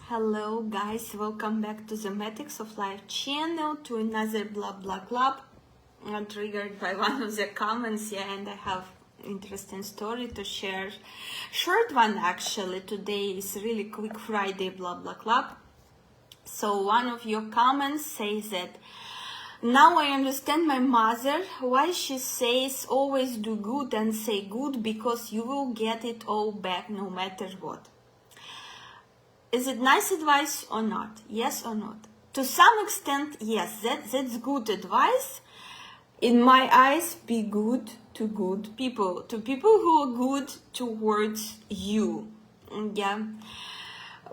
Hello guys, welcome back to the Matrix of Life channel, to another blah blah club. I'm triggered by one of the comments, and I have interesting story to share. Short one actually. Today is really quick Friday blah blah club. So one of your comments says that now I understand my mother, why she says always do good and say good, because you will get it all back no matter what. Is it nice advice or not? Yes or not? To some extent, yes, that's good advice. In my eyes, be good to good people, to people who are good towards you. Yeah.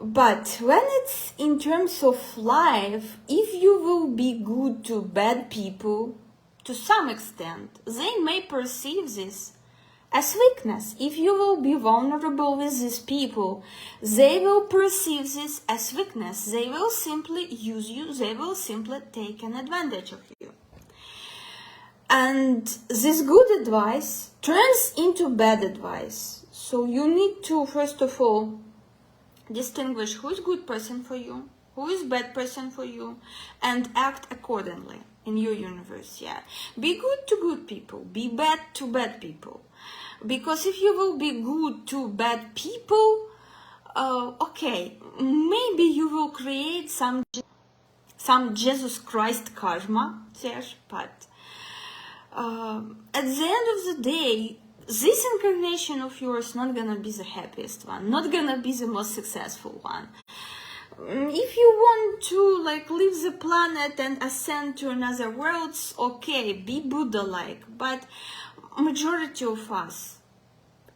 But when it's in terms of life, if you will be good to bad people, to some extent, they may perceive this as weakness. If you will be vulnerable with these people, they will perceive this as weakness. They will simply use you. They will simply take an advantage of you. And this good advice turns into bad advice. So you need to, first of all, distinguish who is good person for you, who is bad person for you, and act accordingly in your universe. Yeah, be good to good people, be bad to bad people. Because if you will be good to bad people, okay, maybe you will create some Jesus Christ karma there, but at the end of the day, this incarnation of yours not gonna be the happiest one, not gonna be the most successful one. If you want to leave the planet and ascend to another worlds, okay, be Buddha-like, but majority of us,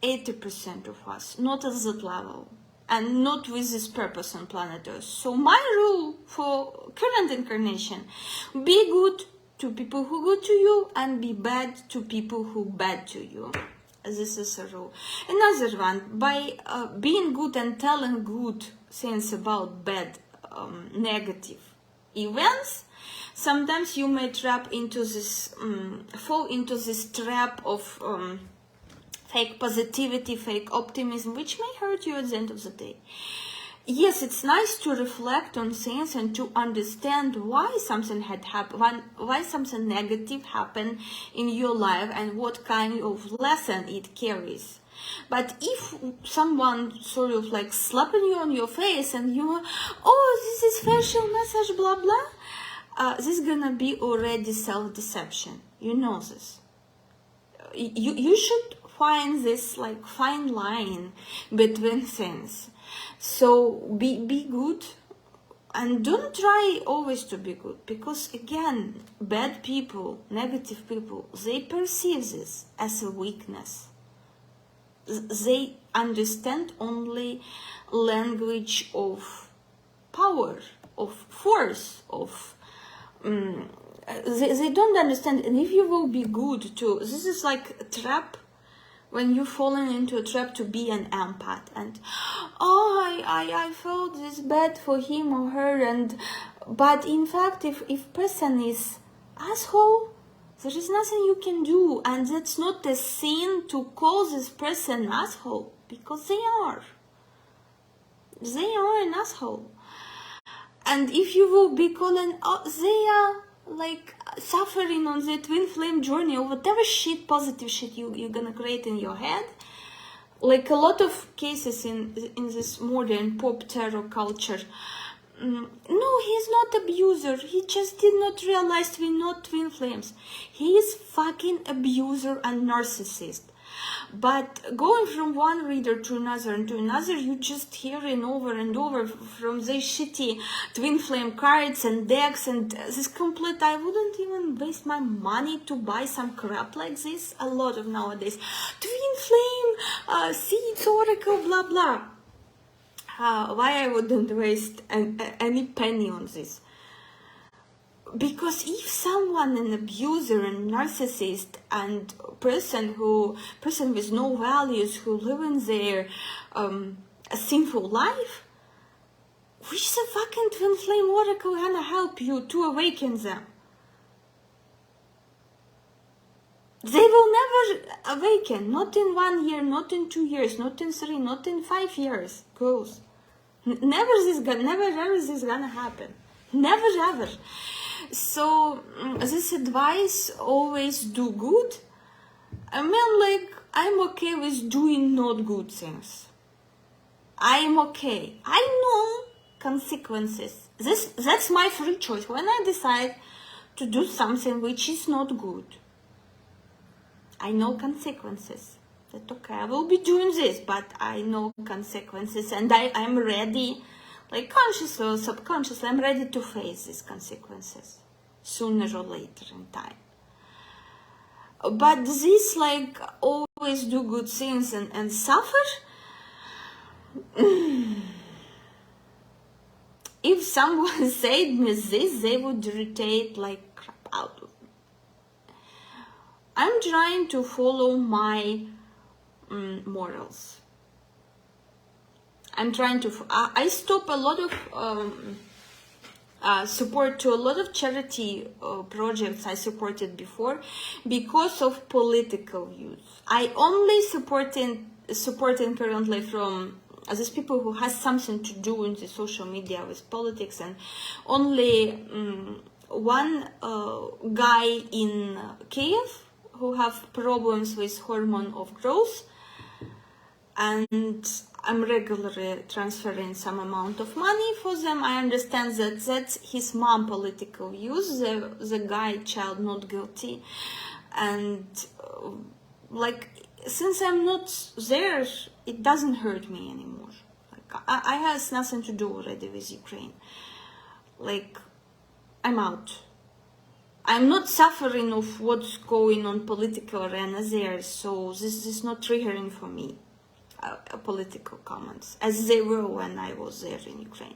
80% of us, not at that level, and not with this purpose on planet Earth. So my rule for current incarnation: be good to people who good to you, and be bad to people who bad to you. This is a rule. Another one, by being good and telling good things about bad, negative events, sometimes you may fall into this trap of fake positivity, fake optimism, which may hurt you at the end of the day. Yes, it's nice to reflect on things and to understand why something had happened, why something negative happened in your life, and what kind of lesson it carries. But if someone sort of slapping you on your face and you, oh, this is special message, blah blah, this is gonna be already self-deception. You know this. You should find this fine line between things. So be good, and don't try always to be good, because again, bad people, negative people, they perceive this as a weakness. They understand only language of power, of force, of they don't understand. And if you will be good to, this is like a trap, when you're falling into a trap to be an empath, and I felt this bad for him or her, but in fact, if person is asshole, there is nothing you can do, and that's not a sin to call this person asshole, because they are an asshole. And if you will be calling, they are suffering on the twin flame journey, or whatever shit, positive shit you're gonna create in your head, a lot of cases in this modern pop terror culture. No, he's not abuser, he just did not realize we're not twin flames. He is fucking abuser and narcissist. But going from one reader to another and to another, you just hearing over and over from these shitty twin flame cards and decks, and this complete, I wouldn't even waste my money to buy some crap like this. A lot of nowadays, twin flame, seeds, oracle, blah blah. Why I wouldn't waste any penny on this? Because if someone, an abuser and narcissist and person with no values, who live in their a sinful life, which the fucking twin flame oracle gonna help you to awaken them? They will never awaken, not in 1 year, not in 2 years, not in 3, not in 5 years, girls. Never ever is this gonna happen. Never ever. So this advice, always do good. I mean, like, I'm okay with doing not good things. I'm okay. I know consequences. That's my free choice. When I decide to do something which is not good, I know consequences. That okay, I will be doing this, but I know consequences, and I'm ready, like consciously or subconsciously, I'm ready to face these consequences sooner or later in time. But this, like, always do good things and suffer, if someone said me this, they would irritate like crap out of me. I'm trying to follow my morals. I'm trying to, I stop a lot of support to a lot of charity projects I supported before because of political views. I only supporting currently from these people who has something to do in the social media with politics, and only one guy in Kiev who have problems with hormone of growth, and I'm regularly transferring some amount of money for them. I understand that that's his mom political views, the guy child not guilty, and like, since I'm not there, it doesn't hurt me anymore. Like, I has nothing to do already with Ukraine. Like, I'm out. I'm not suffering of what's going on political arena there, so this is not triggering for me. Political comments, as they were when I was there in Ukraine.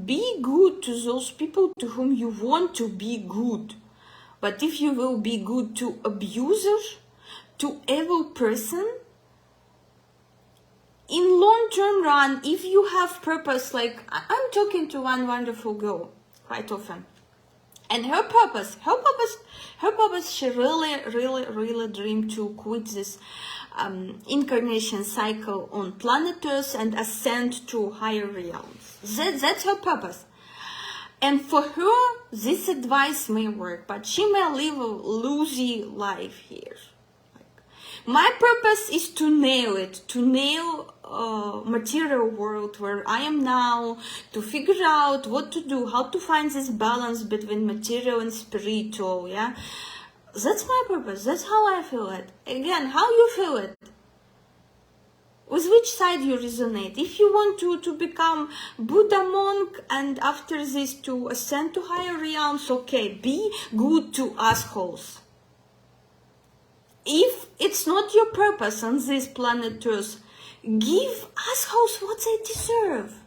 Be good to those people to whom you want to be good. But if you will be good to abuser, to evil person, in long-term run, if you have purpose, like I'm talking to one wonderful girl quite often, and her purpose, she really dreamed to quit this incarnation cycle on planet Earth and ascend to higher realms. That's her purpose. And for her, this advice may work, but she may live a loosey life here. My purpose is to nail it, to nail material world where I am now, to figure out what to do, how to find this balance between material and spiritual, yeah? That's my purpose, that's how I feel it. Again, how you feel it? With which side you resonate? If you want to become Buddha monk and after this to ascend to higher realms, okay, be good to assholes. If it's not your purpose on this planet Earth, give assholes what they deserve.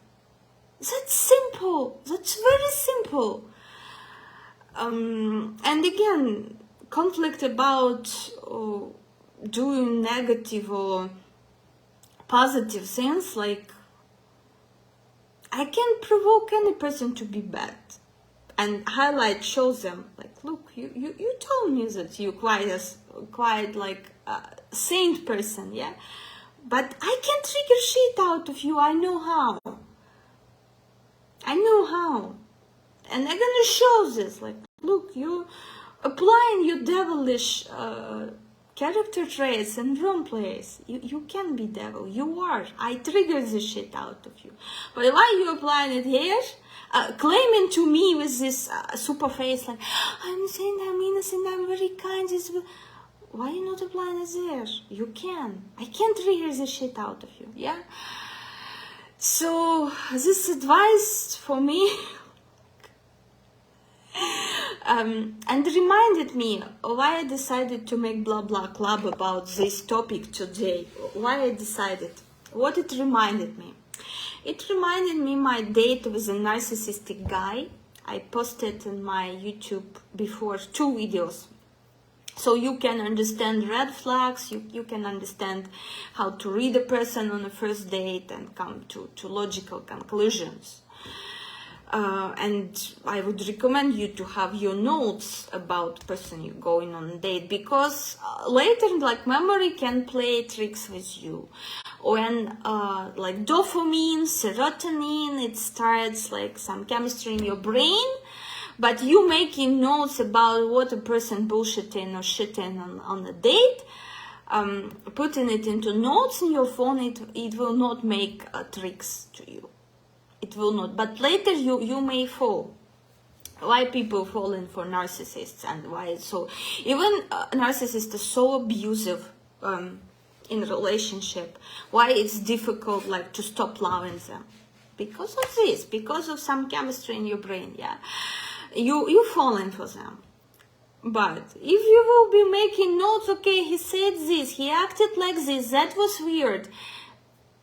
That's simple. That's very simple. And again, conflict about doing negative or positive things, like I can provoke any person to be bad and highlight, shows them, like, look, you told me that you quite like a saint person, yeah, but I can trigger shit out of you. I know how, and I'm gonna show this, like, look, you applying your devilish character traits in wrong place. You can be devil, you are. I trigger the shit out of you, but why you applying it here? Claiming to me with this super face, like, I'm saying I'm innocent, I'm very kind. Why you not applying it there? You can. I can trigger the shit out of you, yeah? So, this advice for me, and reminded me why I decided to make blah blah club about this topic today. Why I decided. What it reminded me. It reminded me my date with a narcissistic guy. I posted in my YouTube before 2 videos. So you can understand red flags, you can understand how to read a person on a first date and come to logical conclusions. And I would recommend you to have your notes about person you're going on a date, because later, like, memory can play tricks with you. When like dopamine, serotonin, it starts like some chemistry in your brain, but you making notes about what a person bullshitting or shitting on a date, putting it into notes in your phone, it will not make tricks to you. It will not, but later you may fall. Why people falling for narcissists, and why it's so, even narcissists are so abusive in relationship, why it's difficult like to stop loving them, because of this, because of some chemistry in your brain. Yeah, you falling for them. But if you will be making notes, okay, he said this, he acted like this, that was weird.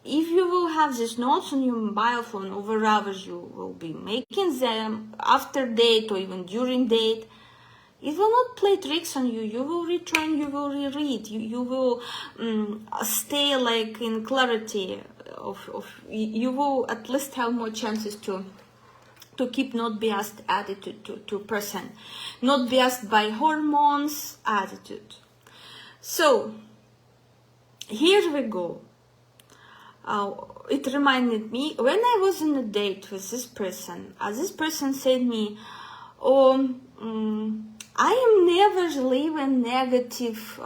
If you will have these notes on your mobile phone over hours, you will be making them after date or even during date. It will not play tricks on you. You will return, you will reread, you will stay like in clarity you will at least have more chances to keep not biased attitude to person, not biased by hormones attitude. So here we go. It reminded me when I was on a date with this person said me, oh, I am never leaving negative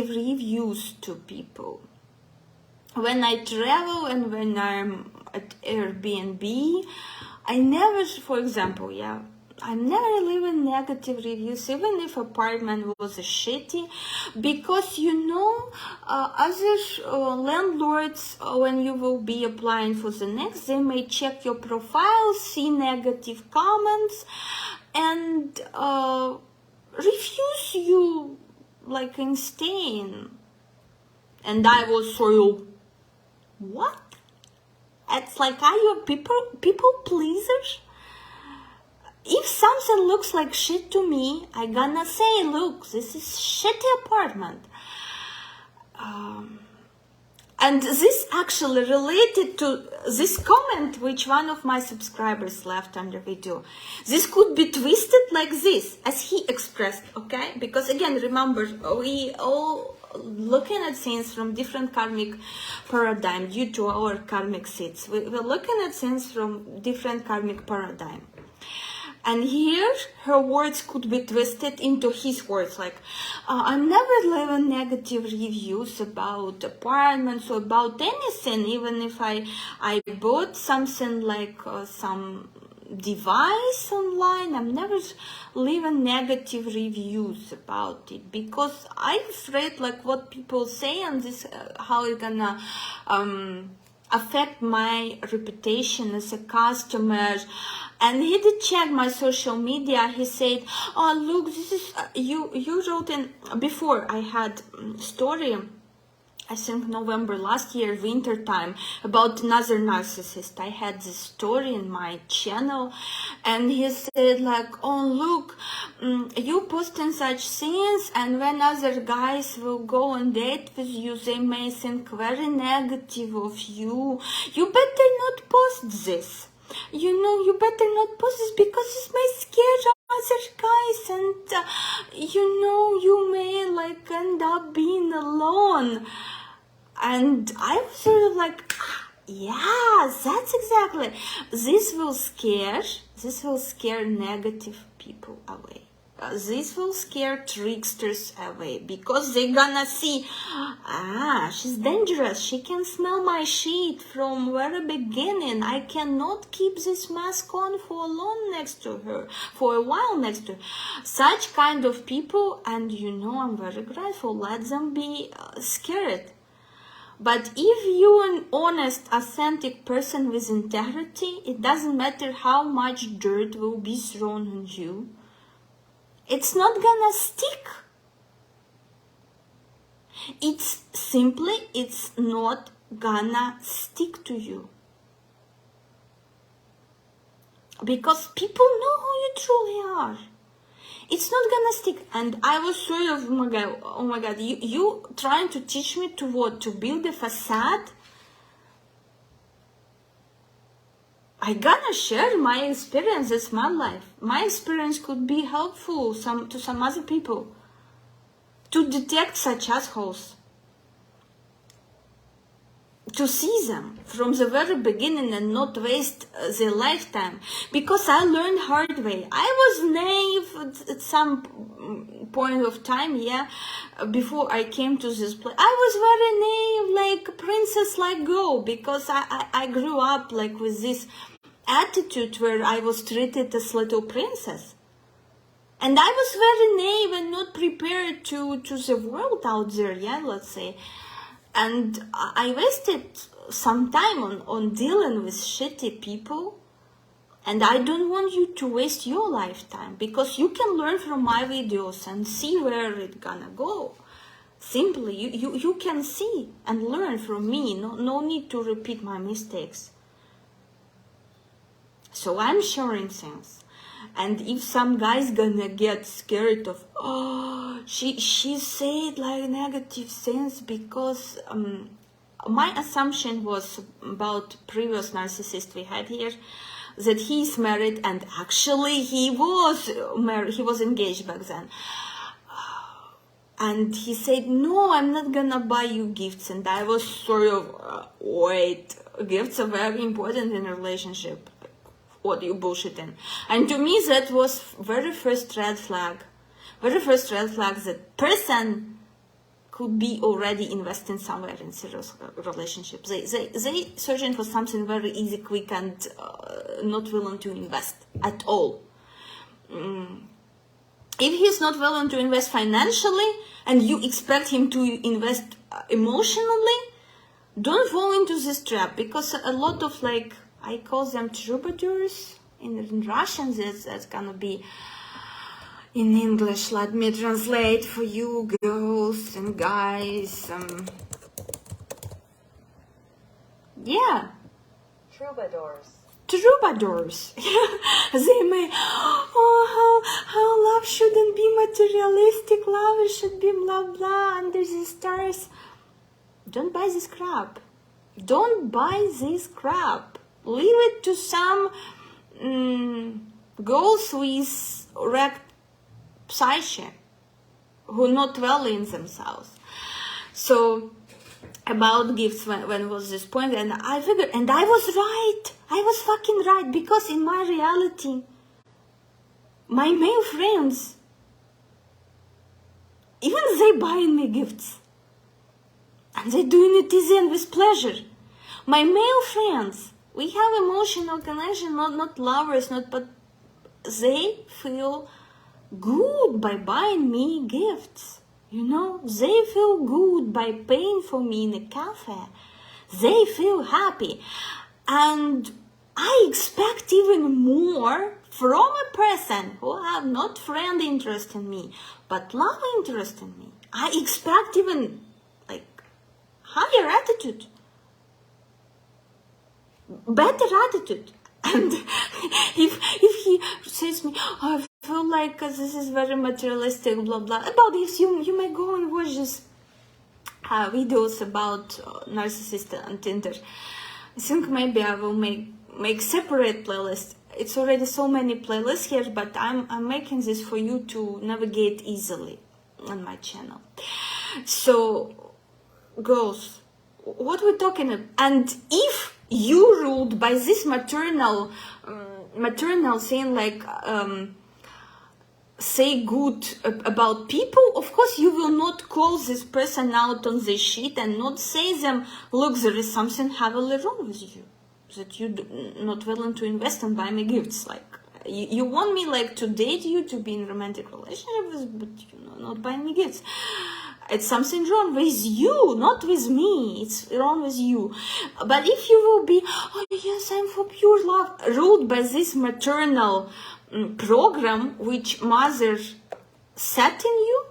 reviews to people. When I travel and when I'm at Airbnb, I never, for example, yeah, I'm never leaving negative reviews, even if apartment was shitty, because you know, other landlords, when you will be applying for the next, they may check your profile, see negative comments, and refuse you like in staying. And I was so, what? It's like, are you people pleasers? If something looks like shit to me, I gonna say, look, this is shitty apartment. And this actually related to this comment which one of my subscribers left under video. This could be twisted like this, as he expressed, okay? Because again, remember, we all looking at things from different karmic paradigm due to our karmic seeds. We're looking at things from different karmic paradigm. And here, her words could be twisted into his words, like, I'm never leaving negative reviews about apartments or about anything, even if I bought something like some device online, I'm never leaving negative reviews about it, because I'm afraid like what people say and this, how it's gonna affect my reputation as a customer. And he did check my social media. He said, oh, look, this is, you wrote in, before I had story, I think November last year, winter time, about another narcissist. I had this story in my channel, and he said like, oh, look, you posting such things, and when other guys will go on date with you, they may think very negative of you. You better not post this. You know, you better not post this because it may scare other guys, and you know, you may like end up being alone. And I was sort of like, yeah, that's exactly. This will scare negative people away. This will scare tricksters away, because they're gonna see, she's dangerous. She can smell my shit from very beginning. I cannot keep this mask on for long next to her, for a while next to her. Such kind of people, and you know, I'm very grateful. Let them be scared. But if you're an honest, authentic person with integrity, it doesn't matter how much dirt will be thrown on you. It's not gonna stick. It's not gonna stick to you. Because people know who you truly are. It's not gonna stick. And I was sort of, oh my God, you trying to teach me to what? To build a facade? I gonna share my experience. It's my life. My experience could be helpful to some other people to detect such assholes, to see them from the very beginning and not waste their lifetime. Because I learned hard way. I was naive at some point of time, yeah, before I came to this place. I was very naive, like princess, like girl, because I grew up like with this attitude where I was treated as little princess. And I was very naive and not prepared to the world out there, yeah, let's say. And I wasted some time on dealing with shitty people. And I don't want you to waste your lifetime, because you can learn from my videos and see where it's gonna go. Simply, you can see and learn from me. No need to repeat my mistakes. So I'm sharing things. And if some guy's gonna get scared of, oh, she said like negative things, because my assumption was about previous narcissist we had here, that he's married, and actually he was married, he was engaged back then. And he said, no, I'm not gonna buy you gifts. And I was sort of, wait, gifts are very important in a relationship. What are you bullshitting? And to me, that was very first red flag. Very first red flag that person could be already investing somewhere in serious relationships. They searching for something very easy, quick, and not willing to invest at all. If he's not willing to invest financially and you expect him to invest emotionally, don't fall into this trap, because a lot of, like, I call them troubadours in Russian. That's gonna be in English. Let me translate for you girls and guys. Yeah. Troubadours. Troubadours. They may, oh, how love shouldn't be materialistic. Love should be blah blah under the stars. Don't buy this crap. Don't buy this crap. Leave it to some girls with wrecked psyche, who are not well in themselves. So about gifts, when was this point, and I figured, and I was right. I was fucking right, because in my reality, my male friends, even they buying me gifts, and they doing it easy and with pleasure. My male friends, we have emotional connection, not lovers, but they feel good by buying me gifts. You know, they feel good by paying for me in a cafe. They feel happy. And I expect even more from a person who have not friend interest in me, but love interest in me. I expect even like higher attitude. Better attitude. And if he says me, oh, I feel like this is very materialistic, blah blah, about this, you may go and watch this videos about narcissist on Tinder. I think maybe I will make separate playlist. It's already so many playlists here, but I'm making this for you to navigate easily on my channel. So girls, what we're talking about, and if you ruled by this maternal thing, like say good about people, of course you will not call this person out on this shit and not say them, look, there is something heavily wrong with you, that you not willing to invest and buy me gifts. Like you want me like to date you, to be in romantic relationship with, but you know, not buying me gifts. It's something wrong with you, not with me. It's wrong with you. But if you will be, oh yes, I'm for pure love, ruled by this maternal program which mother set in you,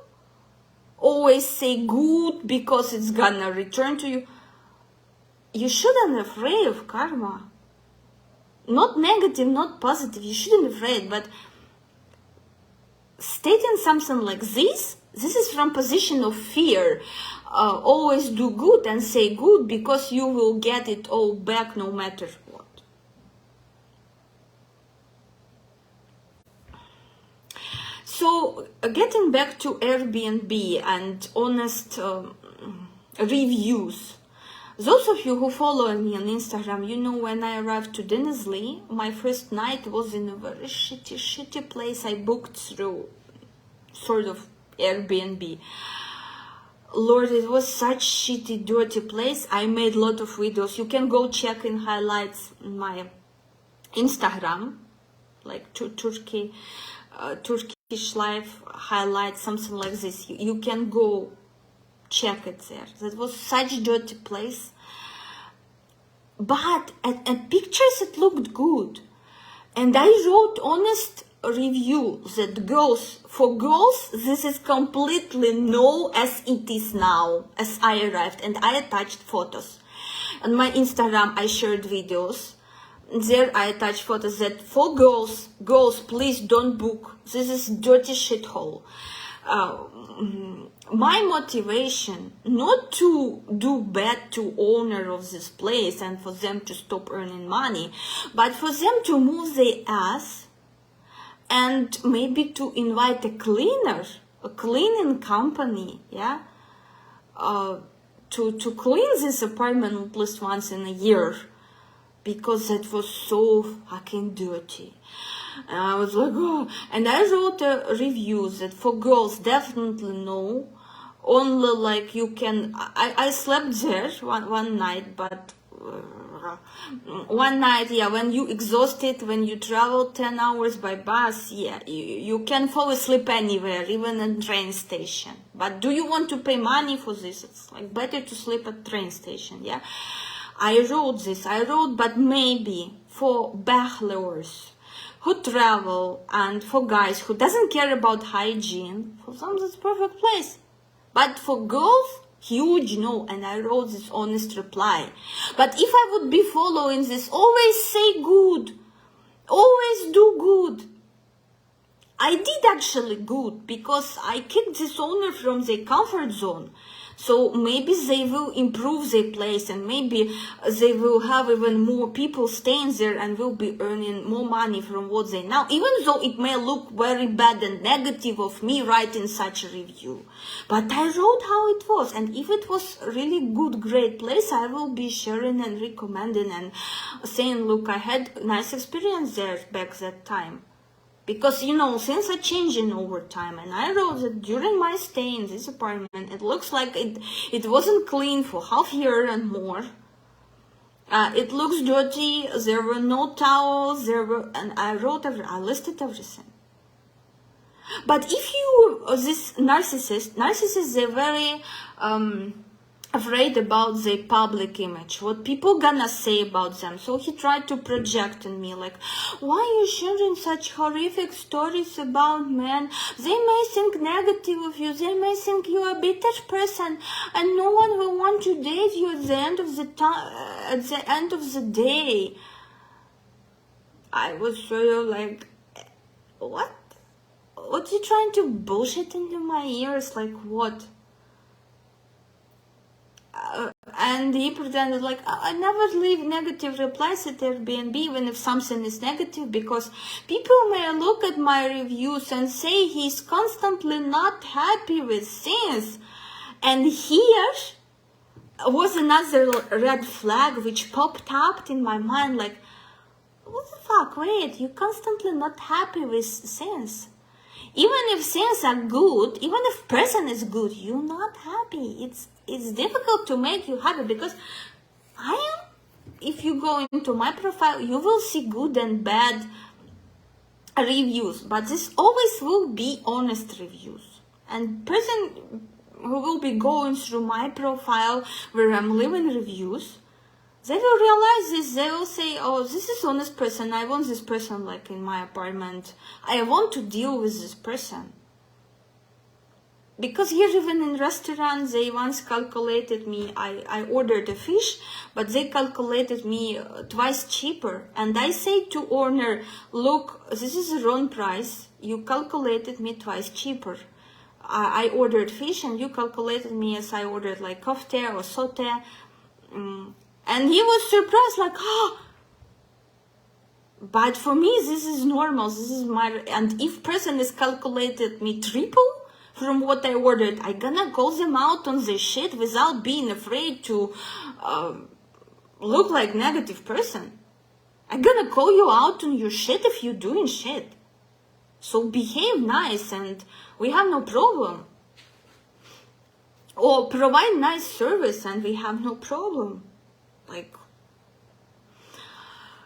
always say good because it's gonna return to you. You shouldn't be afraid of karma. Not negative, not positive. You shouldn't be afraid. But stating something like this is from position of fear. Always do good and say good because you will get it all back no matter what. So getting back to Airbnb and honest reviews. Those of you who follow me on Instagram, you know when I arrived to Denizli, my first night was in a very shitty place I booked through sort of Airbnb. Lord, it was such shitty, dirty place. I made a lot of videos. You can go check in highlights in my Instagram, like Turkish life highlights, something like this. You can go check it there. That was such a dirty place. But at pictures it looked good. And I wrote honest review that for girls, this is completely no as it is now, as I arrived. And I attached photos. On my Instagram, I shared videos. There I attached photos that for girls, please don't book. This is dirty shithole. My motivation not to do bad to owner of this place and for them to stop earning money, but for them to move their ass and maybe to invite a cleaning company, yeah, to clean this apartment at least once in a year, because it was so fucking dirty. And I was like, oh. And I wrote a review that for girls, definitely no. Only like you can, I slept there one night, but one night, yeah, when you exhausted, when you travel 10 hours by bus, yeah, you can fall asleep anywhere, even in train station. But do you want to pay money for this? It's like better to sleep at train station, yeah. I wrote this, but maybe for bachelors who travel and for guys who doesn't care about hygiene, for some that's perfect place. But for girls, huge no. And I wrote this honest reply. But if I would be following this, always say good, always do good. I did actually good because I kicked this owner from their comfort zone. So maybe they will improve their place and maybe they will have even more people staying there and will be earning more money from what they now, even though it may look very bad and negative of me writing such a review. But I wrote how it was, and if it was really good, great place, I will be sharing and recommending and saying, look, I had nice experience there back that time. Because, you know, things are changing over time. And I wrote that during my stay in this apartment, it looks like it wasn't clean for half a year and more. It looks dirty. There were no towels. And I listed everything. But if you, this narcissists, they're very afraid about their public image, what people gonna say about them. So he tried to project on me like, why are you sharing such horrific stories about men? They may think negative of you, they may think you're a bitter person and no one will want to date you at the end of the day. I was sort of like, what are you trying to bullshit into my ears? Like what? And he pretended like, I never leave negative replies at Airbnb even if something is negative, because people may look at my reviews and say he's constantly not happy with things. And here was another red flag which popped up in my mind like, what the fuck, wait, you're constantly not happy with things. Even if things are good, even if person is good, you're not happy. It's difficult to make you happy, because I am, if you go into my profile, you will see good and bad reviews, but this always will be honest reviews. And person who will be going through my profile where I'm leaving reviews, they will realize this. They will say, oh, this is honest person. I want this person like in my apartment. I want to deal with this person. Because here even in restaurants, they once calculated me, I ordered a fish, but they calculated me twice cheaper. And I say to owner, look, this is the wrong price. You calculated me twice cheaper. I ordered fish and you calculated me as I ordered like kofte or saute. And he was surprised like, oh, But for me, this is normal. This is my, and if person is calculated me triple from what I ordered, I gonna call them out on this shit without being afraid to look like negative person. I'm gonna call you out on your shit if you're doing shit. So behave nice and we have no problem. Or provide nice service and we have no problem. Like,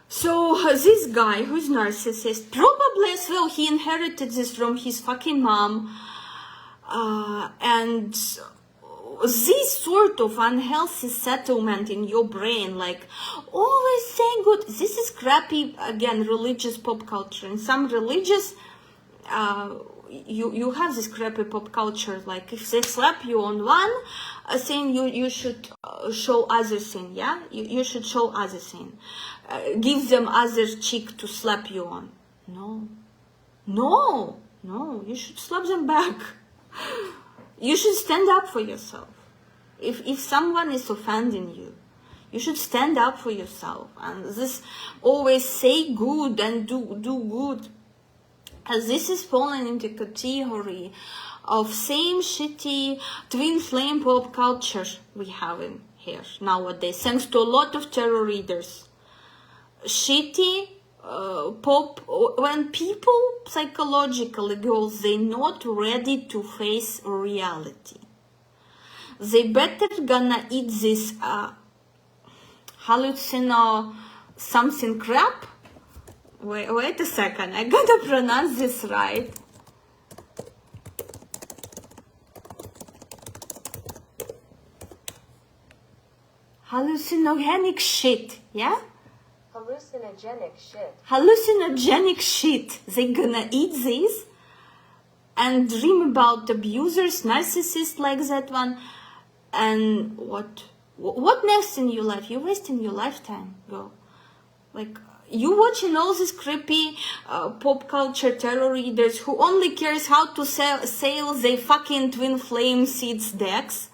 so this guy who's narcissist, probably as well he inherited this from his fucking mom. And this sort of unhealthy settlement in your brain, like always say good, this is crappy, again, religious pop culture. In some religious, you have this crappy pop culture, like if they slap you on one thing, you should show other thing, yeah? You should show other thing. Give them other cheek to slap you on. No, you should slap them back. You should stand up for yourself. If someone is offending you, you should stand up for yourself. And this always say good and do good. As this is falling into category of same shitty twin flame pop culture we have in here nowadays, thanks to a lot of tarot readers. Shitty pop, when people psychologically, girls, they're not ready to face reality. They better gonna eat this hallucino something crap. Wait a second, I gotta pronounce this right. Hallucinogenic shit, yeah? Hallucinogenic shit. Hallucinogenic shit. They're gonna eat this and dream about abusers, narcissists like that one. And what next in your life? You're wasting your lifetime, girl. Like, you watching all these creepy pop culture tarot readers who only cares how to sell their fucking twin flame seeds decks.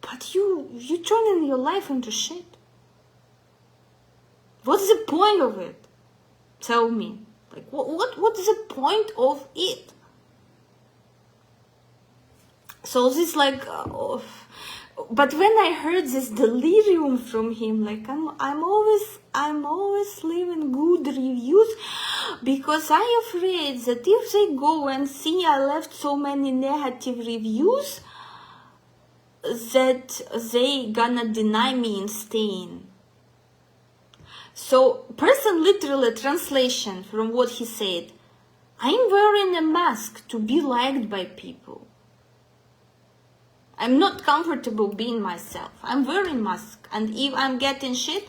But you turning your life into shit. What's the point of it? Tell me. Like, what's the point of it? So this like, but when I heard this delirium from him, like I'm always leaving good reviews because I'm afraid that if they go and see I left so many negative reviews, that they gonna deny me in staying. So person literally translation from what he said, I'm wearing a mask to be liked by people. I'm not comfortable being myself. I'm wearing mask, and if I'm getting shit,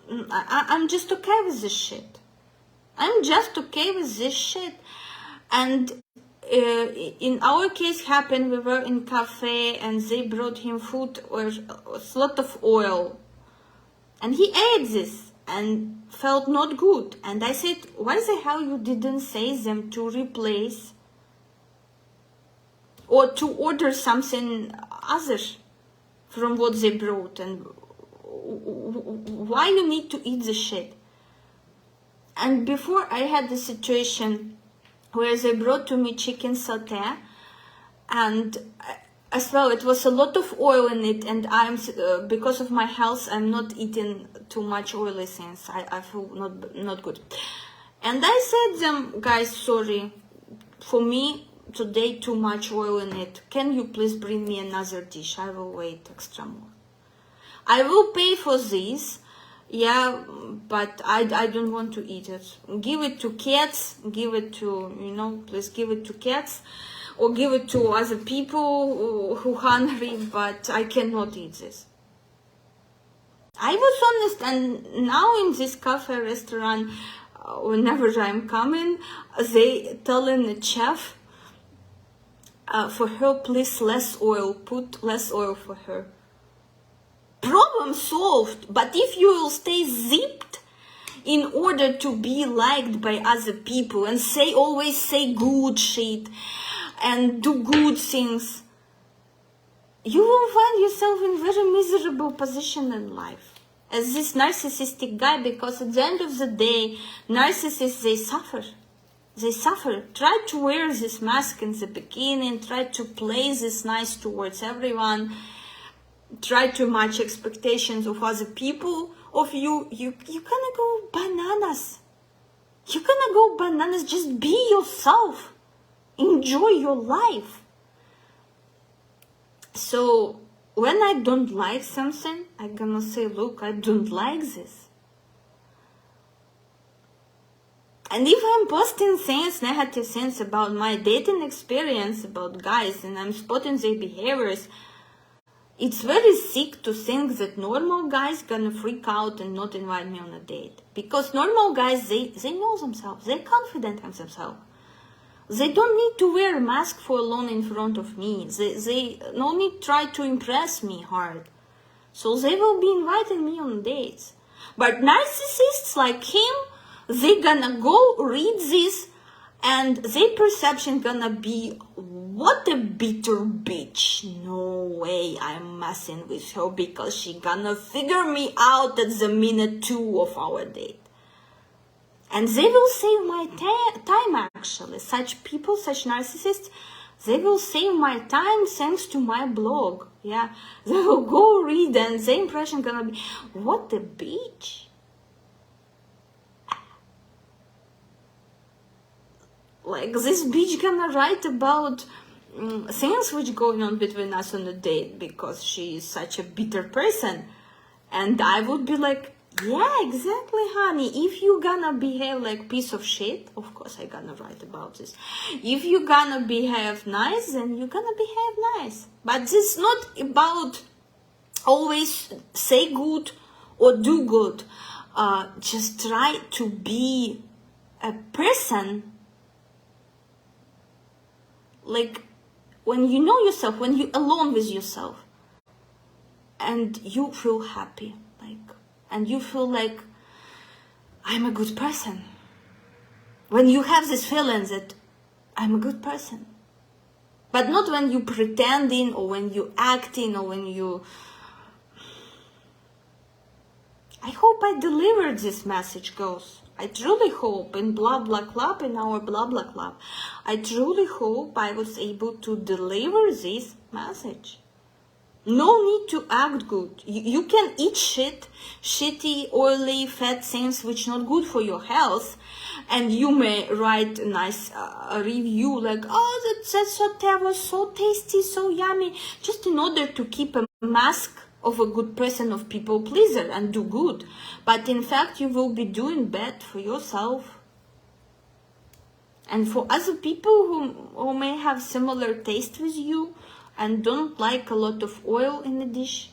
I'm just okay with this shit. I'm just okay with this shit. And in our case happened, we were in cafe and they brought him food or a lot of oil. And he ate this and felt not good. And I said, why the hell you didn't say them to replace or to order something other from what they brought? And why you need to eat the shit? And before I had the situation where they brought to me chicken sauté, and as well it was a lot of oil in it, and I'm because of my health I'm not eating too much oily things. I feel not good. And I said them, guys, sorry, for me today too much oil in it. Can you please bring me another dish? I will wait extra more. I will pay for this. Yeah, but I don't want to eat it. Give it to cats, give it to, please give it to cats, or give it to other people who hungry, but I cannot eat this. I was honest, and now in this cafe restaurant, whenever I'm coming, they telling the chef, for her, please less oil, put less oil for her. Problem solved. But if you will stay zipped in order to be liked by other people and always say good shit and do good things, you will find yourself in very miserable position in life. as this narcissistic guy, because at the end of the day, narcissists, they suffer. They suffer. Try to wear this mask in the beginning, try to play this nice towards everyone, try to match expectations of other people of you. You're gonna go bananas. You're gonna go bananas. Just be yourself. Enjoy your life. So when I don't like something, I'm gonna say, look, I don't like this. And if I'm posting things, negative things about my dating experience, about guys, and I'm spotting their behaviors, it's very sick to think that normal guys gonna freak out and not invite me on a date. Because normal guys, they know themselves. They're confident in themselves. They don't need to wear a mask for alone in front of me. They no need try to impress me hard. So they will be inviting me on dates. But narcissists like him, they gonna go read this and their perception gonna be, what a bitter bitch. No way I'm messing with her because she gonna figure me out at the minute 2 of our date. And they will save my time actually. Such people, such narcissists, they will save my time thanks to my blog. Yeah, they will go read and the impression gonna be, what a bitch. Like this bitch gonna write about things which going on between us on a date because she is such a bitter person. And I would be like, yeah, exactly, honey. If you gonna behave like piece of shit, of course I gonna write about this. If you gonna behave nice, then you gonna behave nice. But this is not about always say good or do good. Just try to be a person. Like when you know yourself, when you're alone with yourself and you feel happy, like, and you feel like I'm a good person. When you have this feeling that I'm a good person. But not when you pretending or when you acting or when you... I hope I delivered this message, girls. I truly hope in blah blah club, in our blah blah club, I truly hope I was able to deliver this message. No need to act good. You can eat shitty, oily, fat things which not good for your health, and you may write a nice review like, oh, that was so tasty, so yummy, just in order to keep a mask of a good person, of people pleaser, and do good. But in fact, you will be doing bad for yourself. And for other people who may have similar taste with you and don't like a lot of oil in the dish,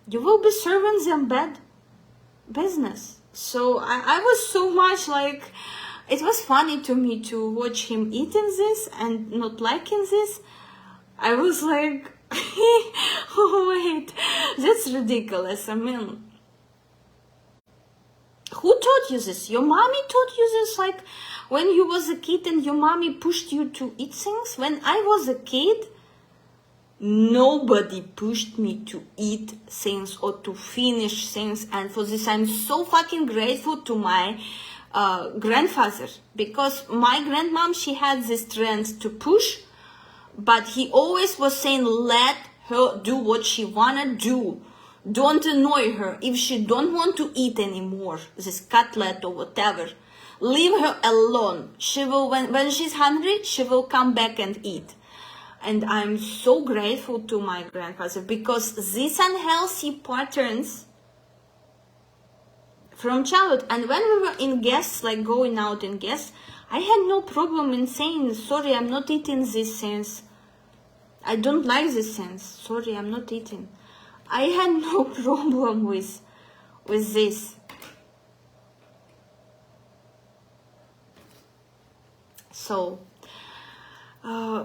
you will be serving them bad business. So I was so much like, it was funny to me to watch him eating this and not liking this. I was like, oh wait, that's ridiculous. I mean, who taught you this? Your mommy taught you this? Like when you was a kid and your mommy pushed you to eat things? When I was a kid, nobody pushed me to eat things or to finish things. And for this, I'm so fucking grateful to my grandfather. Because my grandmom, she had this trend to push. But he always was saying, let her do what she wanna do. Don't annoy her. If she don't want to eat anymore, this cutlet or whatever, leave her alone. She will, when she's hungry, she will come back and eat. And I'm so grateful to my grandfather because these unhealthy patterns from childhood. And when we were in guests, like going out in guests, I had no problem in saying, sorry, I'm not eating these things. I don't like these things. Sorry, I'm not eating. I had no problem with this. So,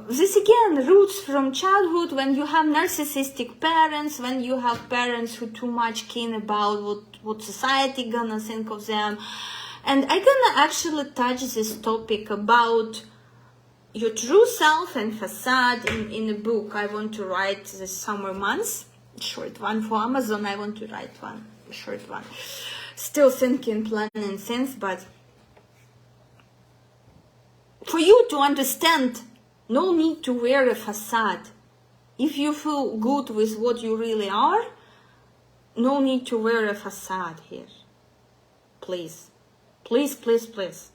this again roots from childhood, when you have narcissistic parents, when you have parents who too much keen about what society gonna think of them. And I'm gonna actually touch this topic about your true self and facade in a book. I want to write this summer months, short one for Amazon. I want to write one short one. Still thinking, planning things, but for you to understand, no need to wear a facade. If you feel good with what you really are, no need to wear a facade here. Please. Please, please, please.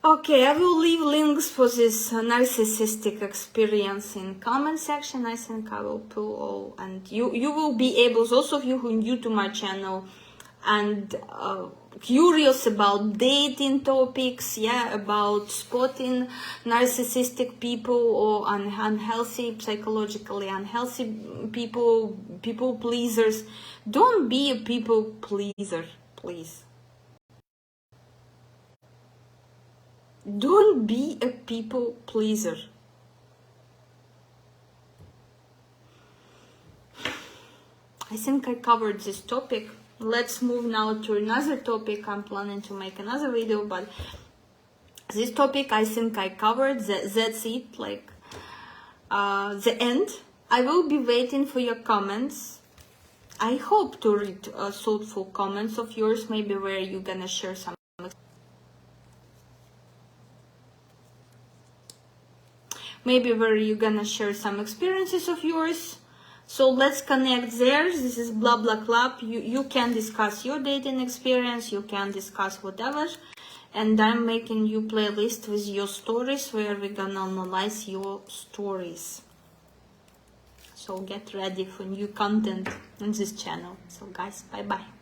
Okay, I will leave links for this narcissistic experience in comment section. I think I will put all, and you will be able, those of you who are new to my channel and curious about dating topics, yeah, about spotting narcissistic people or unhealthy, psychologically unhealthy people, people pleasers. Don't be a people pleaser, please. Don't be a people pleaser. I think I covered this topic. Let's move now to another topic. I'm planning to make another video, but this topic I think I covered. That's it, like the end. I will be waiting for your comments. I hope to read thoughtful comments of yours, maybe where you're gonna share some experiences of yours. So let's connect there. This is Blah Blah Club. You can discuss your dating experience, you can discuss whatever, and I'm making you playlist with your stories where we're gonna analyze your stories. So get ready for new content on this channel. So guys, bye bye.